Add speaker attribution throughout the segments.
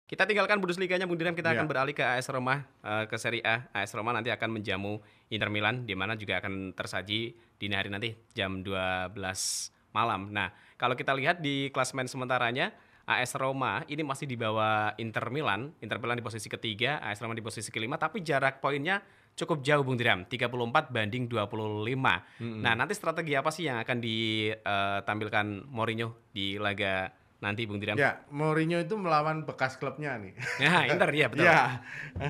Speaker 1: Kita tinggalkan Bundesliga-nya Bung Diram, kita akan
Speaker 2: Ya,
Speaker 1: beralih ke AS Roma, ke Serie A. AS Roma nanti akan menjamu Inter Milan, di mana juga akan tersaji dini hari nanti jam 12 malam. Nah, kalau kita lihat di klasemen sementaranya, AS Roma ini masih di bawah Inter Milan di posisi ketiga, AS Roma di posisi kelima, tapi jarak poinnya cukup jauh Bung Diram, 34 banding 25. Nah,
Speaker 2: mhm.
Speaker 1: nanti strategi apa sih yang akan ditampilkan Mourinho di laga nanti Bung Diram?
Speaker 2: Ya, Mourinho itu melawan bekas klubnya nih.
Speaker 1: Nah, Inter ya betul.
Speaker 2: Ya,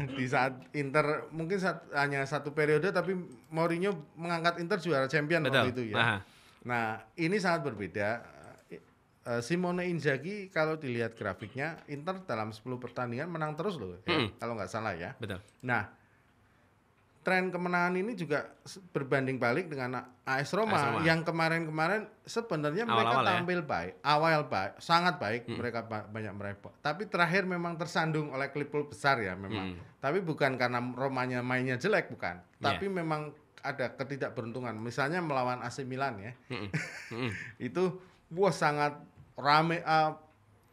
Speaker 2: di saat Inter mungkin hanya satu periode, tapi Mourinho mengangkat Inter juara champion waktu
Speaker 1: Betul.
Speaker 2: itu ya.
Speaker 1: Aha.
Speaker 2: Nah, ini sangat berbeda. Simone Inzaghi kalau dilihat grafiknya, Inter dalam 10 pertandingan menang terus loh ya,
Speaker 1: Mm-mm.
Speaker 2: kalau nggak salah ya.
Speaker 1: Betul.
Speaker 2: Nah, tren kemenangan ini juga berbanding balik dengan AS
Speaker 1: AS
Speaker 2: Roma
Speaker 1: Roma.
Speaker 2: yang kemarin-kemarin sebenarnya mereka
Speaker 1: Awal-awal ya.
Speaker 2: tampil baik, awal baik, sangat baik,
Speaker 1: Mm-mm.
Speaker 2: mereka banyak merepot. Tapi terakhir memang tersandung oleh klub-klub besar ya memang.
Speaker 1: Mm.
Speaker 2: Tapi bukan karena Romanya mainnya jelek bukan,
Speaker 1: Iya.
Speaker 2: tapi memang ada ketidakberuntungan. Misalnya melawan AC Milan ya.
Speaker 1: Mm-mm. Mm-mm.
Speaker 2: Itu wah sangat rame,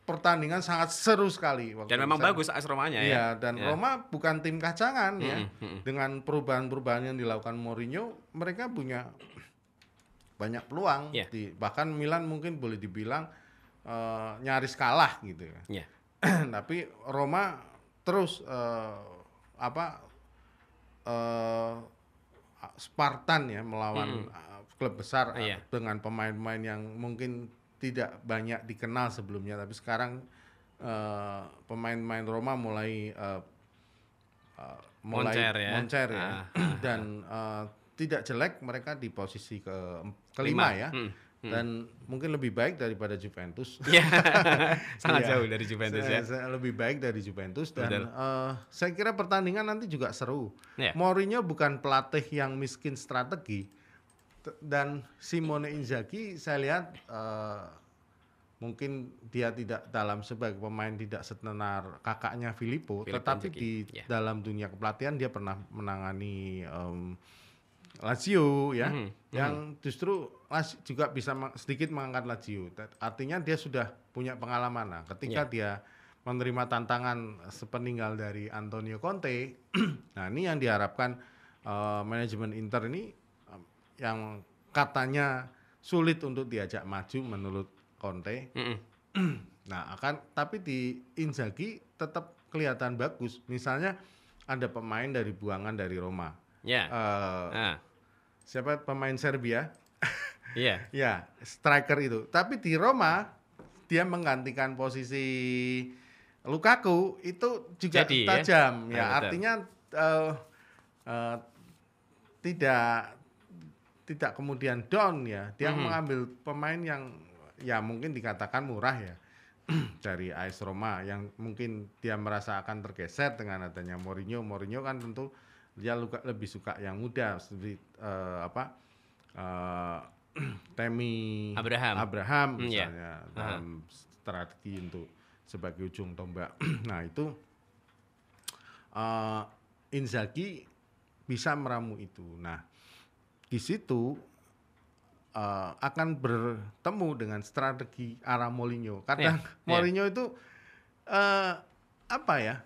Speaker 2: pertandingan sangat seru sekali
Speaker 1: Dan
Speaker 2: waktu
Speaker 1: memang
Speaker 2: sana.
Speaker 1: bagus AS Romanya ya.
Speaker 2: Iya, dan
Speaker 1: Ya.
Speaker 2: Roma bukan tim kacangan ya.
Speaker 1: Mm-mm. Mm-mm.
Speaker 2: Dengan perubahan-perubahan yang dilakukan Mourinho, mereka punya banyak peluang.
Speaker 1: Iya.
Speaker 2: Bahkan Milan mungkin boleh dibilang nyaris kalah gitu ya.
Speaker 1: Iya.
Speaker 2: Tapi Roma terus apa eh, Spartan ya melawan klub besar
Speaker 1: Iya.
Speaker 2: dengan pemain-pemain yang mungkin tidak banyak dikenal sebelumnya, tapi sekarang pemain-pemain Roma mulai
Speaker 1: Moncer ya.
Speaker 2: moncer ya.
Speaker 1: Ah,
Speaker 2: Dan tidak jelek mereka di posisi kelima
Speaker 1: Lima.
Speaker 2: ya,
Speaker 1: Mm. Mm.
Speaker 2: dan mungkin lebih baik daripada Juventus.
Speaker 1: Iya. Sangat
Speaker 2: Iya.
Speaker 1: jauh dari Juventus ya.
Speaker 2: Lebih baik dari Juventus dan
Speaker 1: Betul.
Speaker 2: saya kira pertandingan nanti juga seru.
Speaker 1: Iya.
Speaker 2: Mourinho bukan pelatih yang miskin strategi, dan Simone Inzaghi saya lihat mungkin dia tidak dalam sebagai pemain tidak setenar kakaknya Filippo,
Speaker 1: Filippo
Speaker 2: tetapi
Speaker 1: Inzaghi,
Speaker 2: di
Speaker 1: ya.
Speaker 2: dalam dunia kepelatihan dia pernah menangani Lazio ya,
Speaker 1: Mhm.
Speaker 2: yang justru juga bisa sedikit mengangkat Lazio. Artinya dia sudah punya pengalaman. Nah, ketika
Speaker 1: Ya.
Speaker 2: dia menerima tantangan sepeninggal dari Antonio Conte, nah ini yang diharapkan manajemen Inter ini yang katanya sulit untuk diajak maju menurut Conte.
Speaker 1: Mm-mm.
Speaker 2: Nah, tapi di Inzaghi tetap kelihatan bagus. Misalnya ada pemain dari buangan dari Roma.
Speaker 1: Ya. Ah.
Speaker 2: Siapa pemain Serbia?
Speaker 1: Iya.
Speaker 2: Ya, striker itu. Tapi di Roma dia menggantikan posisi Lukaku itu juga
Speaker 1: Jadi, ya?
Speaker 2: tajam. Ya,
Speaker 1: Ah, betul.
Speaker 2: artinya eh, tidak kemudian down ya. Dia
Speaker 1: Mhm.
Speaker 2: mengambil pemain yang ya mungkin dikatakan murah ya dari AS Roma, yang mungkin dia merasa akan tergeser dengan adanya Mourinho. Mourinho kan tentu dia lebih suka yang muda seperti eh, Temi
Speaker 1: Iya.
Speaker 2: Abraham misalnya dalam strategi untuk sebagai ujung tombak. Nah itu Inzaghi bisa meramu itu. Nah di situ akan bertemu dengan strategi arah Mourinho. Kadang Mourinho itu apa ya,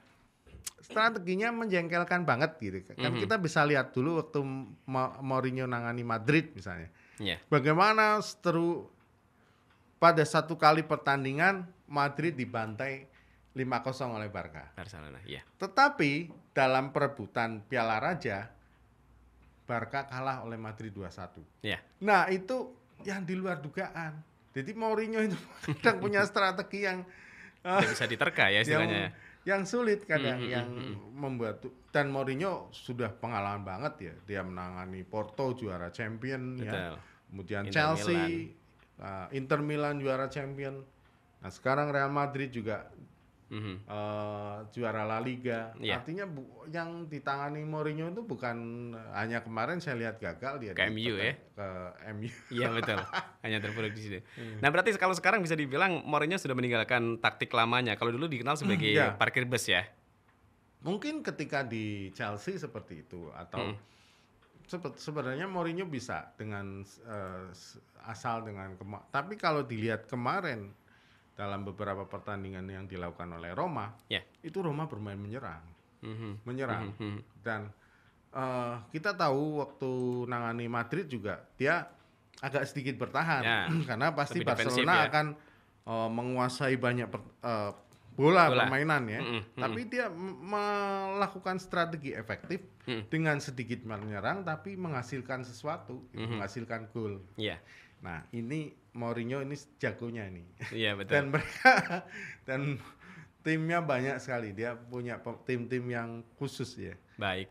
Speaker 2: strateginya menjengkelkan banget gitu. Kan kita bisa lihat dulu waktu Mourinho nangani Madrid misalnya.
Speaker 1: Iya.
Speaker 2: Bagaimana pada satu kali pertandingan Madrid dibantai 5-0 oleh Barca.
Speaker 1: Barcelona, iya.
Speaker 2: Tetapi dalam perebutan Piala Raja, Barca kalah oleh Madrid 2-1.
Speaker 1: Iya.
Speaker 2: Nah itu yang di luar dugaan. Jadi Mourinho itu kadang punya strategi yang
Speaker 1: Tidak bisa diterka ya istilahnya.
Speaker 2: yang sulit kadang, yang membuat. Dan Mourinho sudah pengalaman banget ya. Dia menangani Porto juara champion.
Speaker 1: Betul.
Speaker 2: Ya. Kemudian
Speaker 1: Inter
Speaker 2: Chelsea, Inter Milan juara champion. Nah sekarang Real Madrid juga juara La Liga.
Speaker 1: Iya.
Speaker 2: Artinya yang ditangani Mourinho itu bukan hanya kemarin saya lihat gagal dia
Speaker 1: Ke MU ya?
Speaker 2: Ke MU.
Speaker 1: Iya betul. Hanya terpuruk di situ. Nah berarti kalau sekarang bisa dibilang Mourinho sudah meninggalkan taktik lamanya. Kalau dulu dikenal sebagai
Speaker 2: Ya.
Speaker 1: parkir bus ya.
Speaker 2: Mungkin ketika di Chelsea seperti itu, atau sebenarnya Mourinho bisa dengan asal dengan tapi kalau dilihat kemarin dalam beberapa pertandingan yang dilakukan oleh Roma,
Speaker 1: Ya.
Speaker 2: itu Roma bermain menyerang,
Speaker 1: Mhm.
Speaker 2: menyerang.
Speaker 1: Mhm, mhm.
Speaker 2: Dan kita tahu waktu nangani Madrid juga dia agak sedikit bertahan
Speaker 1: Ya,
Speaker 2: karena pasti
Speaker 1: lebih defensif
Speaker 2: Barcelona
Speaker 1: ya.
Speaker 2: akan menguasai banyak bola
Speaker 1: Bola.
Speaker 2: permainan ya.
Speaker 1: Mhm, mhm.
Speaker 2: Tapi dia melakukan strategi efektif dengan sedikit menyerang tapi menghasilkan sesuatu, menghasilkan gol.
Speaker 1: Iya.
Speaker 2: Nah, ini Mourinho ini jagonya ini.
Speaker 1: Iya, betul.
Speaker 2: Dan mereka dan timnya banyak sekali. Dia punya tim-tim yang khusus ya.
Speaker 1: Baik.